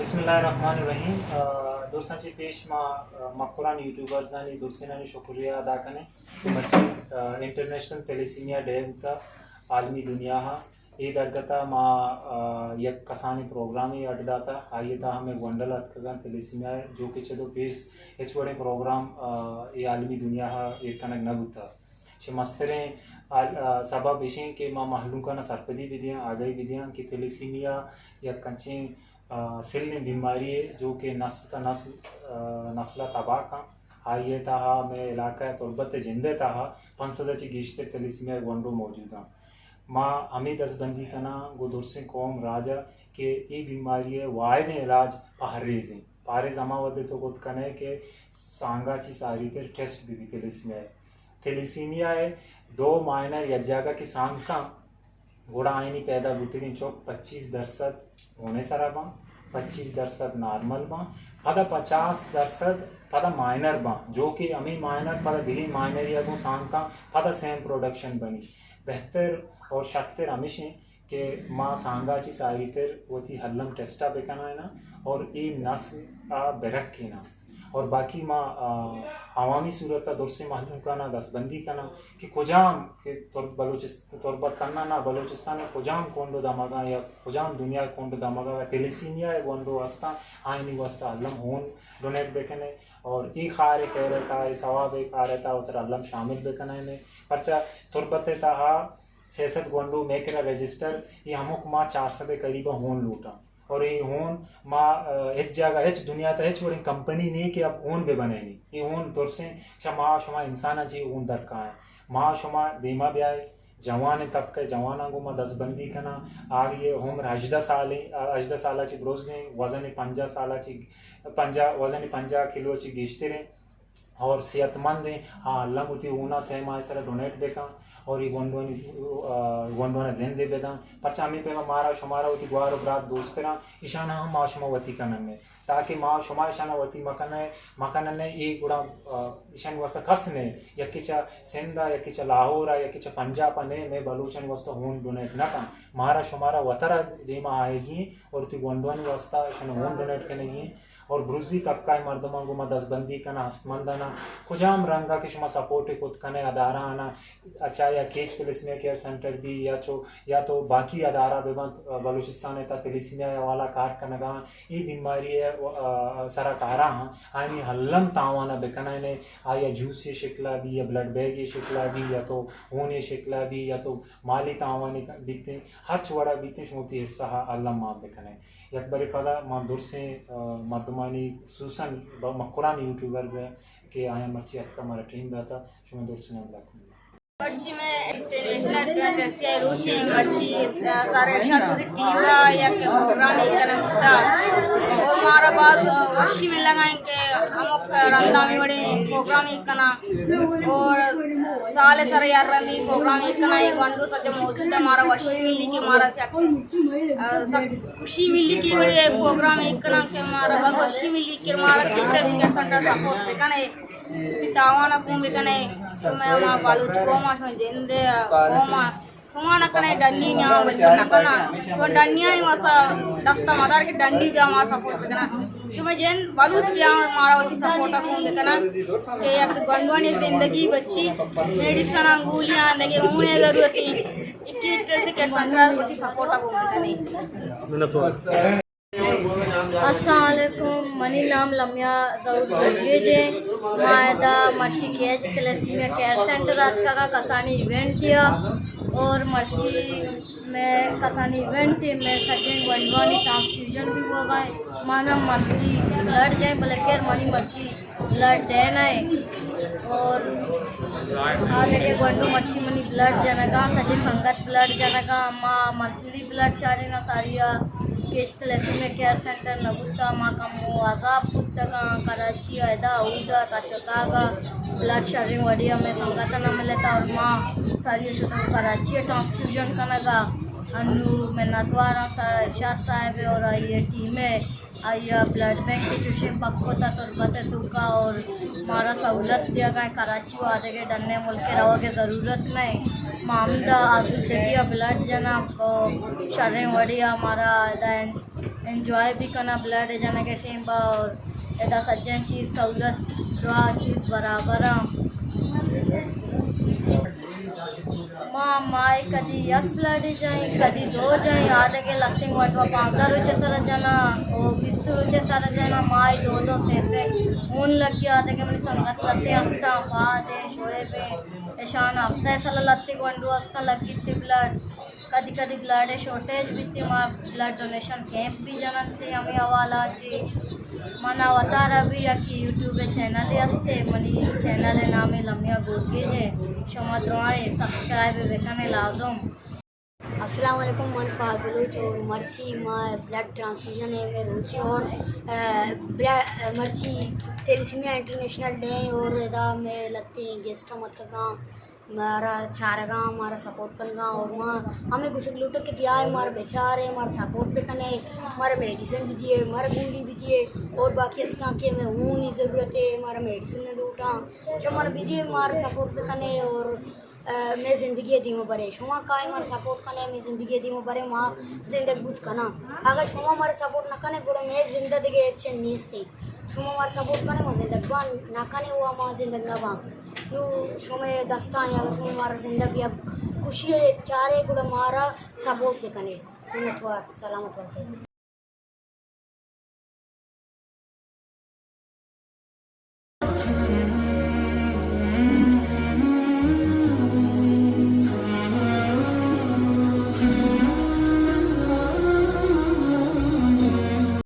बिस्मिल्लाहिर्रहमानिर्रहीम। दोस्तांची पेश कुरान यूट्यूबर्स आणि दुसऱ्यांनी शुक्रिया अदा करें कि मच्छी इंटरनेशनल थैलेसीमिया डे होता आलमी दुनिया हा ये दरगता यक कसानी प्रोग्राम ही अड्डाता आइए था हमें वंडल अतकगन थैलेसीमिया जो कि चलो पेश एच वड़े प्रोग्राम ये आलमी दुनिया हा ये कनक न होता शे मस्तरे सबब इशें के महलूम का न सरपदी विधियाँ आ गई विधियाँ कि थैलेसीमिया या कंचे सिलने बीमारी है जो कि नस्ल नस्ल तबाह का आइए था मैं इलाका तुरबत जिंदे था पंसदची गिश्ते थैलेसीमिया वंडो मौजूद हैं माँ हमें दसबंदी कना गुदुर से कौम राजा के ये बीमारी है वायद इलाज पहरेज हैं पहरेज अमा वदे तो खुद कने के सांगा ची सारी तेर टेस्ट भी थैलेसीमिया है दो मायनर यज्जागा की सांग का घोड़ा आईनी पैदा बुतरी चौक 25% होने सरा बा 25% नॉर्मल बा पदा 50% पदा माइनर बा जो कि अमी माइनर पदा दिली माइनर या वो सांग का पदा सेम प्रोडक्शन बनी बेहतर और शक्तर हमेशा के माँ सांगा ची सारी तेर वो थी हल्लम टेस्टा बेकना है ना और ये नस बेरक की ना और बाकी माँ अवामी सूरत दौर से मालूम करना दसबंदी करना कि खुजाम के तुरबत करना ना बलोचिस्तान में खुजाम कोंडो दमागा या खुजाम दुनिया कोंडो दमागा थैलेसीमिया है वंडो वस्ता आईनी वस्ता अल्लम होन डोनेट बेकने और ई खारे कह रहता है सवाब एक आ रहता उतर अल्लम शामिल बेकने में परचा तुरबत था सियासत गोंडो मेकरा रजिस्टर ये हमक माँ 400 के करीब होन लूटा और ये होन माँ एक जगह एक दुनिया तो एक बड़ी कंपनी नहीं कि अब ओन भी बनेगी ये ओन तौर से माँ शुमा इंसान जी ओन दर का है माँ शुमा देमा भी आए जवान तबके जवाना गो माँ दसबंदी कना आग ये होम 18 साल ची ब्रोजे वजन 50 साल ची 50 किलो ची गिश्ते रहे और सेहतमंद है हाँ अल्लाह मुती ऊना सहमा सर डोनेट बेका और ये गोंडोना जिंदे बेदा परचा मी पे मारा शुमारा होती गुआर ब्रात दोस्तरा ईशाना हम माशुमा वती कनन में ताकि माँ शुमा ईशाना वती मकन ने ये गुड़ा ईशान वस्ता खसने या किचा सिंधा या किचा लाहौर या किचा पंजाब ने में बलूचन वस्ता होन डोनेट न का मारा शुमारा वतरा जेमा आएगी और ती गोंडोनी वस्ता ईशान होन डोनेट करेगी और ब्रुजी तबका मर्दमा गुमा दसबंदी कना हस्तमंदाना खुजाम रंगा के शुमा सपोर्ट खुद कने अदारा आना अच्छा या केच थैलेसीमिया केयर सेंटर भी या तो बाकी अदारा बेबंत बलूचिस्तान था थैलेसीमिया वाला कार कनगा ये बीमारी है सरा कारा आनी हल्लम तावाना बेकना ने आया जूस ये शिकला भी या ब्लड बैग ये शिकला भी या तो ऊन ये शिकला भी या तो माली तावाने बीते हर चुवाड़ा बीते शोती हिस्सा अल्लाह माँ बेकने एक बारी पदा माँ दूर से मर्दमानी सुसन कुरान यूट्यूबर्स है कि आया मर्ची अक्का हमारा ट्रेन दाता शुमा दूर से नाम लाखूँ मर्ची में इंटरनेशनल ट्रेन करती है रुचि मर्ची सारे शादी टीला या के प्रोग्राम ही करता और हमारा बाद वर्षी में लगाएंगे हम रंदा में बड़े प्रोग्राम ही करना और साले सारे यार रंदी प्रोग्राम ही करना एक वंडो सत्य मौजूद है हमारा वर्षी मिली की हमारा से खुशी मिली की बड़े प्रोग्राम ही करना के हमारा बाद वर्षी मिली की हमारा कितने सेंटर सपोर्ट करना तावाना कुंभी कने मैं माँ बालू कोमा सो जिंदे कोमा कुमाना कने डंडी न्याव बच्चों नकना तो डंडियाँ ही मासा दस्ता मदार के डंडी जा माँ सपोर्ट बेकना शुमा जेन बालू क्या मारा वती सपोर्ट कुंभी कना के एक गंडवानी जिंदगी बच्ची मेडिसन अंगुलियाँ लगे उन्हें जरूरती 21 से के संक्रांत वती सपोर्ट कुंभी कने अस्सलामुअलैकुम मनी नाम लम्या जे मायदा मर्ची केच थैलेसीमिया केयर सेंटर का कसानी इवेंट दिया और मर्ची में कसानी इवेंट में सेकेंड वनवानी ट्रांसफ्यूजन भी हुआ गए माना मर्ची ब्लड जाए ब्लैकेर मनी मर्ची ब्लड देना है और आगे के गंडू मच्छी मनी ब्लड जनगा सजे संगत ब्लड जनगा माँ मंथली ब्लड चारेगा सारिया केच थैलेसीमिया केयर सेंटर नबुता माँ कमो आज़ाब पुस्तका कराची अदा उदा ताचकागा ब्लड शरीर वडिया में संगत न मिलता और माँ सारी शुद्ध कराची ट्रांसफ्यूजन कनगा अनु में नतवारा सारा इरशाद साहब और ये टीमें आइया ब्लड बैंक के चुशे पक्कोता तुरबत तुका और हमारा सहूलत दिया गया कराची वादे के डरने मुल्क के रवा के ज़रूरत में मामदा आसूदगी ब्लड जना शर्रें वड़िया हमारा एंजॉय भी करना ब्लड जना के टीम बा और एदा सज्जन चीज़ सहूलत दुआ चीज़ बराबर माई कदी एक ब्लड जाए कदी दो जाए आधे के लगते वटवा 15 रुचे सर जना और 20 रुचे सर जना माई दो से ऊन लग गया आधे के मैंने संगत लगते हस्ता फादे शोए पे ईशान हफ्ते सल लगते वंडू हस्ता लगी थी ब्लड कदी कदी ब्लड शॉर्टेज भी थी माँ ब्लड डोनेशन कैंप भी जनन से हमें हवाला जी मना वतारा भी कि यूट्यूब चैनल हस्ते मनी चैनल नाम लम्या गोदगे जे शमा द्रोए सब्सक्राइब बेखने लाजम अस्सलाम वालेकुम मन फाबुलुच और मर्ची माँ ब्लड ट्रांसफ्यूजन है में रुचि और मर्ची तेलसीमिया इंटरनेशनल डे और इदा में लगते हैं गेस्ट मत गाँव हमारा चारगा हमारा सपोर्ट करना और वहाँ हमें कुछ लूट के दिया है हमारे बेचारे हमारा सपोर्ट भी करने हमारे मेडिसिन भी दिए हमारे गोली भी दिए और बाकी इसका के में हूँ नहीं ज़रूरत है हमारा मेडिसिन ने लूटा जो हमारा भी दिए हमारे सपोर्ट भी करने और मैं ज़िंदगी दी में बरे शुमा का हमारे सपोर्ट करने मैं ज़िंदगी दी में बरे वहाँ जिंदगी बुझ करना अगर शुमा हमारे सपोर्ट न करने गुड़ा मैं ज़िंदगी अच्छे नीस थी शुमा हमारे सपोर्ट करने मैं जिंदगी ना करने हुआ वहाँ जिंदगी ना वहाँ नो शुमे दस्ता है अगर शुमा हमारा ज़िंदगी अब खुशी चारे गुड़ा हमारा सपोर्ट पे करने सलामत